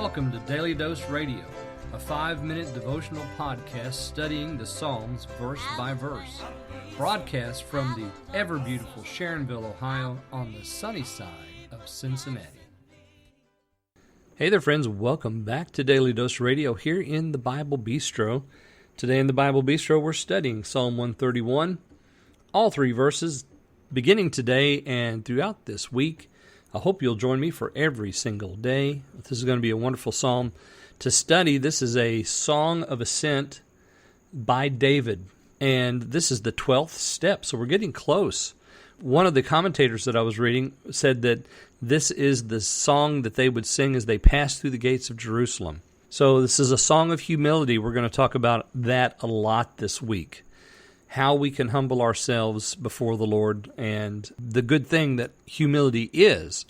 welcome to Daily Dose Radio, a 5-minute devotional podcast studying the Psalms verse by verse, broadcast from the ever-beautiful Sharonville, Ohio, on the sunny side of Cincinnati. Hey there, friends. Welcome back to Daily Dose Radio here in the Bible Bistro. Today in the Bible Bistro, we're studying Psalm 131, all 3 verses, beginning today and throughout this week. I hope you'll join me for every single day. This is going to be a wonderful psalm to study. This is a song of ascent by David, and this is the 12th step, so we're getting close. One of the commentators that I was reading said that this is the song that they would sing as they passed through the gates of Jerusalem. So this is a song of humility. We're going to talk about that a lot this week. How we can humble ourselves before the Lord, and the good thing that humility is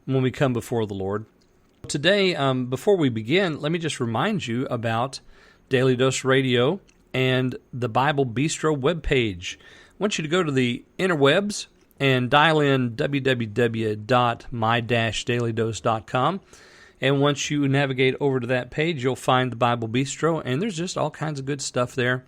when we come before the Lord. Today, before we begin, let me just remind you about Daily Dose Radio and the Bible Bistro webpage. I want you to go to the interwebs and dial in www.my-dailydose.com. And once you navigate over to that page, you'll find the Bible Bistro, and there's just all kinds of good stuff there.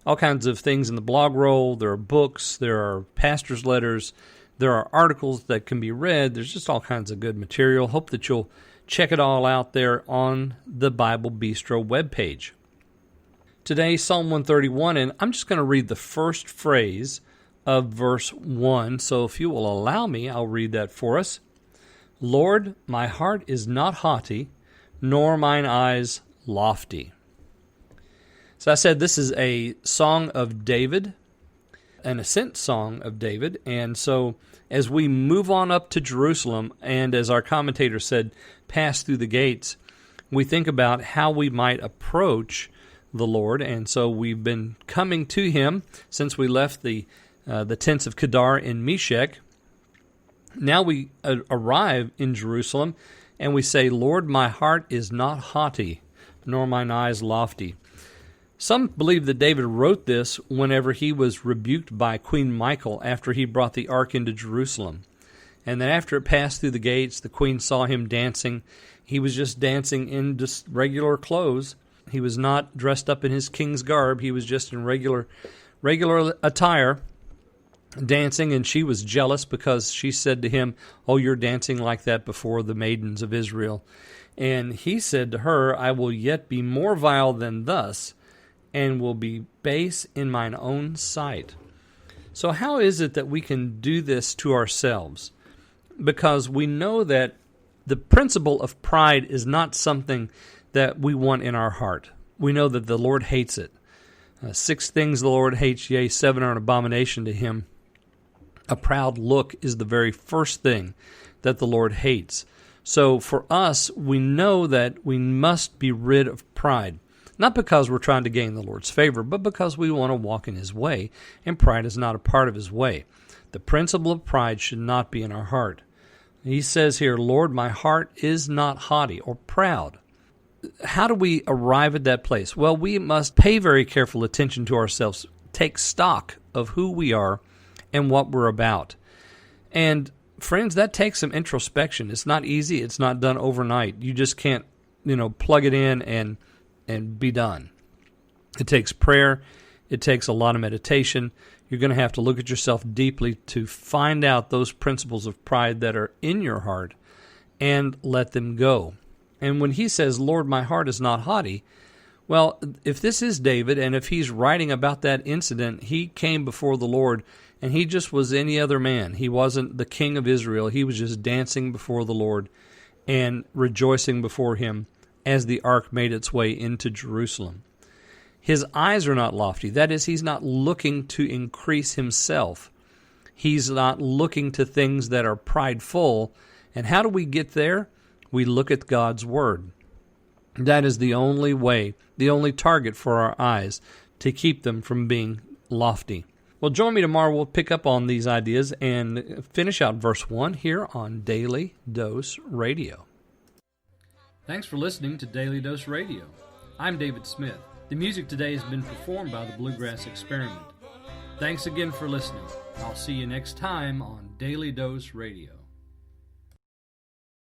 All kinds of things in the blog roll. There are books, there are pastor's letters, there are articles that can be read. There's just all kinds of good material. Hope that you'll check it all out there on the Bible Bistro webpage. Today, Psalm 131, and I'm just going to read the first phrase of verse 1. So if you will allow me, I'll read that for us. Lord, my heart is not haughty, nor mine eyes lofty. So I said this is a song of David, an ascent song of David. And so as we move on up to Jerusalem, and as our commentator said, pass through the gates, we think about how we might approach the Lord. And so we've been coming to Him since we left the tents of Kedar in Meshech. Now we arrive in Jerusalem, and we say, Lord, my heart is not haughty, nor mine eyes lofty. Some believe that David wrote this whenever he was rebuked by Queen Michal after he brought the ark into Jerusalem. And then after it passed through the gates, the queen saw him dancing. He was just dancing in just regular clothes. He was not dressed up in his king's garb. He was just in regular attire, dancing, and she was jealous because she said to him, "Oh, you're dancing like that before the maidens of Israel." And he said to her, "I will yet be more vile than thus, and will be base in mine own sight." So how is it that we can do this to ourselves? Because we know that the principle of pride is not something that we want in our heart. We know that the Lord hates it. 6 things the Lord hates, yea, 7 are an abomination to Him. A proud look is the very first thing that the Lord hates. So for us, we know that we must be rid of pride. Not because we're trying to gain the Lord's favor, but because we want to walk in His way, and pride is not a part of His way. The principle of pride should not be in our heart. He says here, Lord, my heart is not haughty or proud. How do we arrive at that place? Well, we must pay very careful attention to ourselves, take stock of who we are and what we're about. And friends, that takes some introspection. It's not easy. It's not done overnight. You just can't, plug it in and be done. It takes prayer. It takes a lot of meditation. You're going to have to look at yourself deeply to find out those principles of pride that are in your heart and let them go. And when he says, Lord, my heart is not haughty, well, if this is David, and if he's writing about that incident, he came before the Lord, and he just was any other man. He wasn't the king of Israel. He was just dancing before the Lord and rejoicing before Him as the ark made its way into Jerusalem. His eyes are not lofty. That is, he's not looking to increase himself. He's not looking to things that are prideful. And how do we get there? We look at God's Word. That is the only way, the only target for our eyes to keep them from being lofty. Well, join me tomorrow. We'll pick up on these ideas and finish out verse 1 here on Daily Dose Radio. Thanks for listening to Daily Dose Radio. I'm David Smith. The music today has been performed by the Bluegrass Experiment. Thanks again for listening. I'll see you next time on Daily Dose Radio.